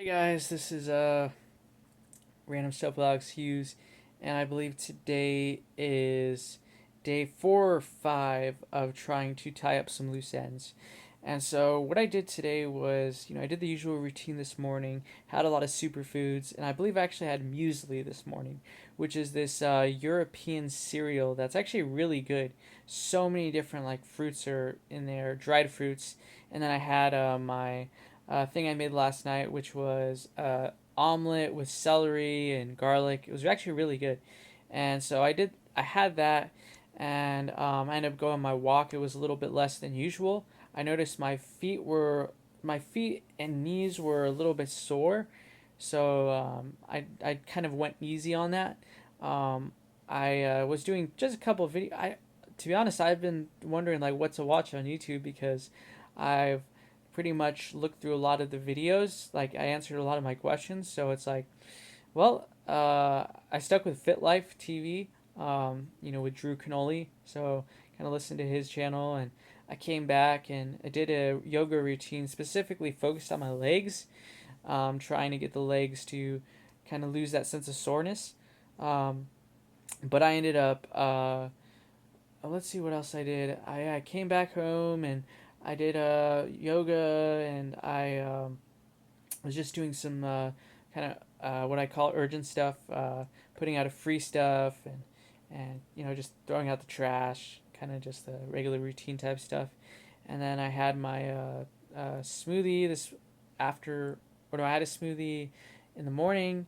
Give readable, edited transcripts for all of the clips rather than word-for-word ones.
Hey guys, this is Random Stuff with Alex Hughes, and I believe today is day 4 or 5 of trying to tie up some loose ends. And so what I did today was, I did the usual routine this morning, had a lot of superfoods, and I believe I actually had muesli this morning, which is this European cereal that's actually really good. So many different like fruits are in there, dried fruits, and then I had my thing I made last night, which was omelet with celery and garlic. It was actually really good, and so I had that, and I ended up going on my walk. It was a little bit less than usual. I noticed my feet and knees were a little bit sore, so I kind of went easy on that. I was doing just a couple of video. To be honest, I've been wondering like what to watch on YouTube because I've pretty much looked through a lot of the videos. Like I answered a lot of my questions, so it's like, well, I stuck with Fit Life TV. With Drew Canoli. So kind of listened to his channel, and I came back and I did a yoga routine specifically focused on my legs, trying to get the legs to kind of lose that sense of soreness. Um, but I ended up let's see what else I did. I came back home and I did yoga, and I was just doing some kind of what I call urgent stuff, putting out a free stuff, and just throwing out the trash, kind of just the regular routine type stuff. And then I had my smoothie this after, or no, I had a smoothie in the morning.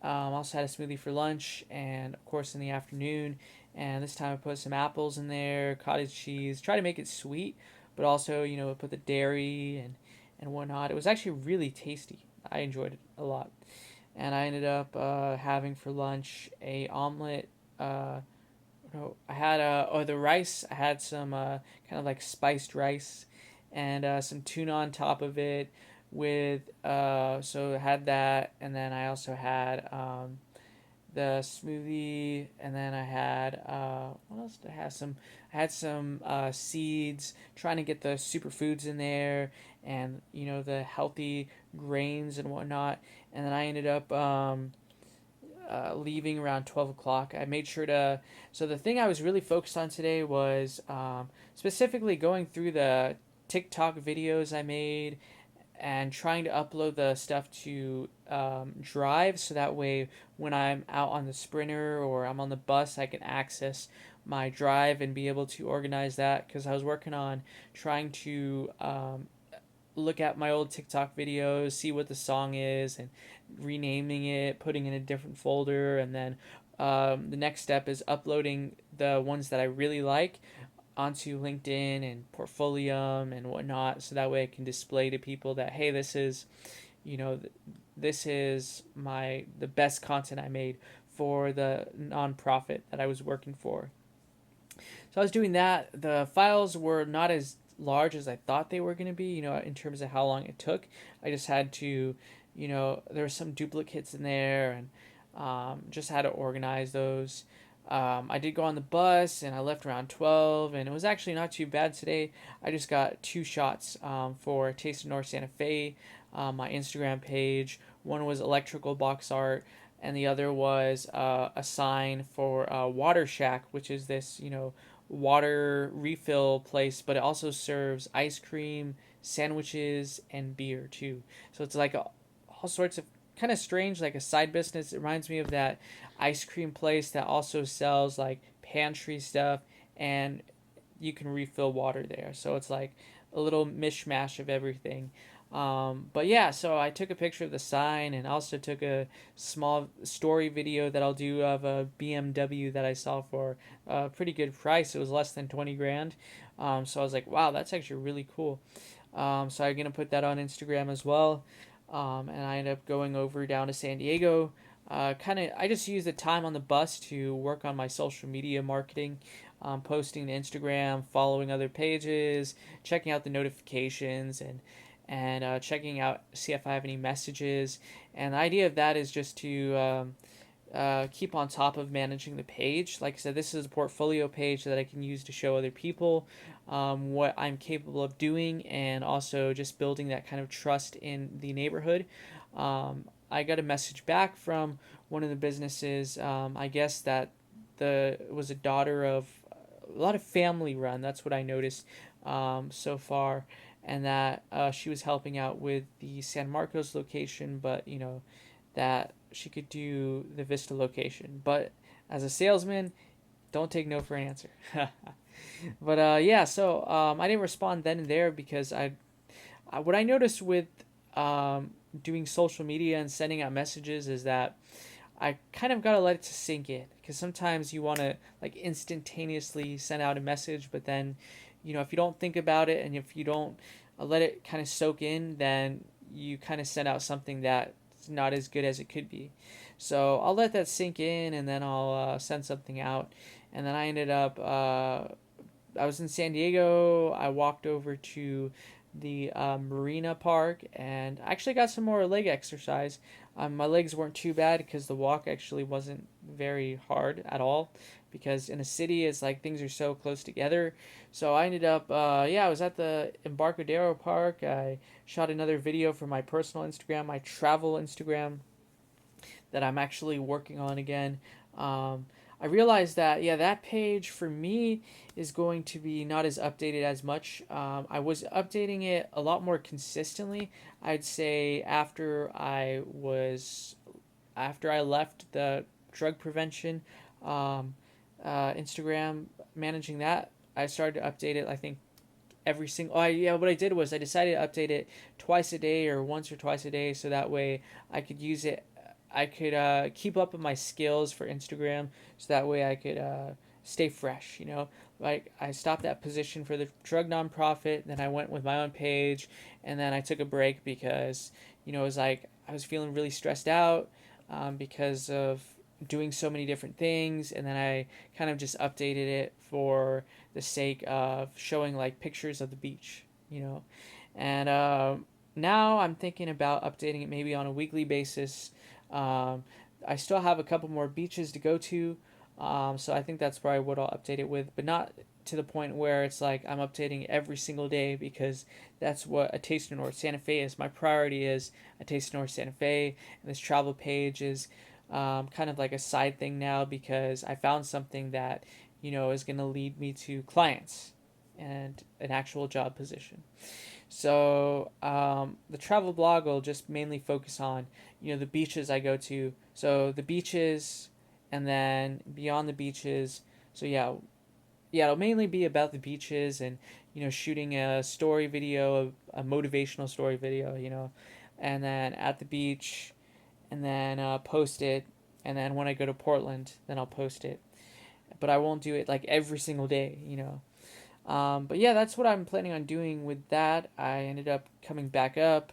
Also had a smoothie for lunch, and of course in the afternoon. And this time I put some apples in there, cottage cheese, try to make it sweet, but also put the dairy and whatnot. It was actually really tasty. I enjoyed it a lot, and I ended up having for lunch a omelet. No, I had the rice. I had some kind of like spiced rice, and some tuna on top of it. With so I had that, and then I also had the smoothie, and then I had what else did I have? I had some seeds, trying to get the superfoods in there, and the healthy grains and whatnot. And then I ended up leaving around 12 o'clock. I made sure to. So the thing I was really focused on today was specifically going through the TikTok videos I made and trying to upload the stuff to Drive, so that way when I'm out on the Sprinter or I'm on the bus, I can access my Drive and be able to organize that, because I was working on trying to look at my old TikTok videos, see what the song is, and renaming it, putting in a different folder, and then the next step is uploading the ones that I really like onto LinkedIn and Portfolium and whatnot, so that way I can display to people that, hey, you know, this is the best content I made for the nonprofit that I was working for. So I was doing that. The files were not as large as I thought they were going to be, in terms of how long it took. I just had to, there were some duplicates in there, and just had to organize those. I did go on the bus, and I left around 12, and it was actually not too bad today. I just got 2 shots for Taste of North Santa Fe, my Instagram page. One was electrical box art, and the other was a sign for Water Shack, which is this, water refill place, but it also serves ice cream, sandwiches, and beer too. So it's like all sorts of kind of strange, like a side business. It reminds me of that ice cream place that also sells like pantry stuff, and you can refill water there. So it's like a little mishmash of everything. But yeah, so I took a picture of the sign, and also took a small story video that I'll do of a BMW that I saw for a pretty good price. It was less than 20 grand. So I was like, wow, that's actually really cool. So I'm gonna put that on Instagram as well. And I ended up going over down to San Diego. I just used the time on the bus to work on my social media marketing, posting to Instagram, following other pages, checking out the notifications, and checking out, see if I have any messages. And the idea of that is just to keep on top of managing the page. Like I said, this is a portfolio page that I can use to show other people what I'm capable of doing, and also just building that kind of trust in the neighborhood. I got a message back from one of the businesses. I guess that it was a daughter of a lot of family run. That's what I noticed so far, and that she was helping out with the San Marcos location, but that she could do the Vista location. But as a salesman, don't take no for an answer. But yeah, so I didn't respond then and there because what I noticed with doing social media and sending out messages is that I kind of gotta let it to sink in because sometimes you want to like instantaneously send out a message, but then if you don't think about it and if you don't let it kind of soak in, then you kind of send out something that's not as good as it could be. So I'll let that sink in and then I'll send something out. And then I ended up I was in San Diego. I walked over to the Marina Park and I actually got some more leg exercise. My legs weren't too bad because the walk actually wasn't very hard at all because in a city it's like things are so close together. So I ended up, yeah, I was at the Embarcadero Park. I shot another video for my personal Instagram, my travel Instagram that I'm actually working on again. I realized that yeah, that page for me is going to be not as updated as much. I was updating it a lot more consistently. I'd say after I left the drug prevention Instagram managing that, I started to update it. I think every single. Oh, yeah. What I did was I decided to update it twice a day or once or twice a day, so that way I could use it. I could keep up with my skills for Instagram, so that way I could stay fresh. Like I stopped that position for the drug nonprofit, then I went with my own page, and then I took a break because it was like I was feeling really stressed out because of doing so many different things, and then I kind of just updated it for the sake of showing like pictures of the beach, and now I'm thinking about updating it maybe on a weekly basis. I still have a couple more beaches to go to, so I think that's probably what I'll update it with, but not to the point where it's like I'm updating every single day because that's what a Taste of North Santa Fe is. My priority is a Taste of North Santa Fe, and this travel page is kind of like a side thing now because I found something that is going to lead me to clients and an actual job position. So the travel blog will just mainly focus on the beaches I go to. So the beaches, and then beyond the beaches. So yeah, it'll mainly be about the beaches and shooting a story video, a motivational story video, and then at the beach, and then post it, and then when I go to Portland, then I'll post it. But I won't do it like every single day. But yeah, that's what I'm planning on doing with that. I ended up coming back up.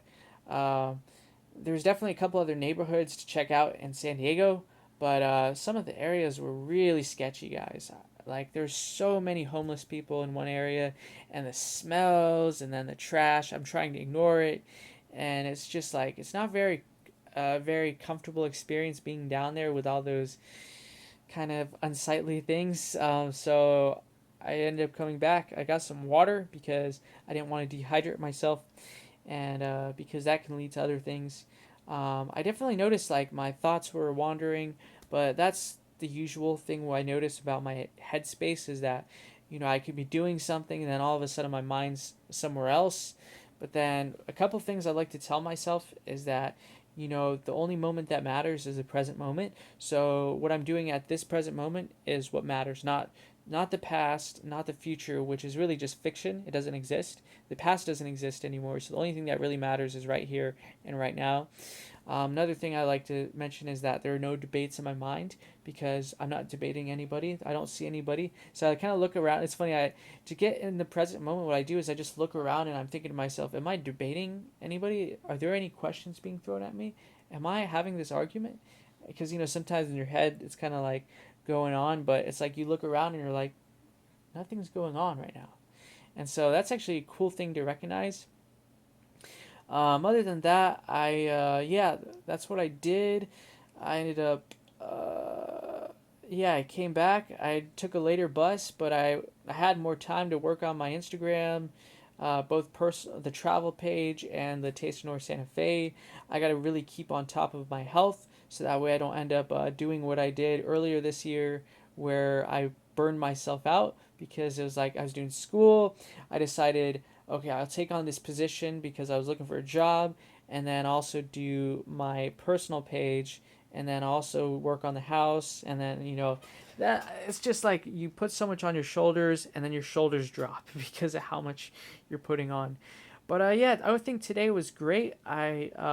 Uh, there's definitely a couple other neighborhoods to check out in San Diego, but some of the areas were really sketchy, guys. Like, there's so many homeless people in one area, and the smells, and then the trash. I'm trying to ignore it, and it's just like it's not very comfortable experience being down there with all those kind of unsightly things. So I ended up coming back. I got some water because I didn't want to dehydrate myself, and because that can lead to other things. I definitely noticed like my thoughts were wandering, but that's the usual thing. What I notice about my headspace is that I could be doing something and then all of a sudden my mind's somewhere else. But then a couple things I like to tell myself is that the only moment that matters is the present moment. So what I'm doing at this present moment is what matters, not the past, not the future, which is really just fiction. It doesn't exist. The past doesn't exist anymore. So the only thing that really matters is right here and right now. Another thing I like to mention is that there are no debates in my mind because I'm not debating anybody. I don't see anybody. So I kind of look around. It's funny. To get in the present moment, what I do is I just look around and I'm thinking to myself, am I debating anybody? Are there any questions being thrown at me? Am I having this argument? Because sometimes in your head it's kind of like going on, but it's like you look around and you're like, nothing's going on right now. And so that's actually a cool thing to recognize. Other than that, yeah, that's what I did. I ended up, yeah, I came back. I took a later bus, but I had more time to work on my Instagram. both the travel page and the Taste of North Santa Fe. I got to really keep on top of my health so that way I don't end up doing what I did earlier this year where I burned myself out because it was like I was doing school. I decided, okay, I'll take on this position because I was looking for a job, and then also do my personal page, and then also work on the house, and then that it's just like you put so much on your shoulders and then your shoulders drop because of how much you're putting on. But yeah, I would think today was great. I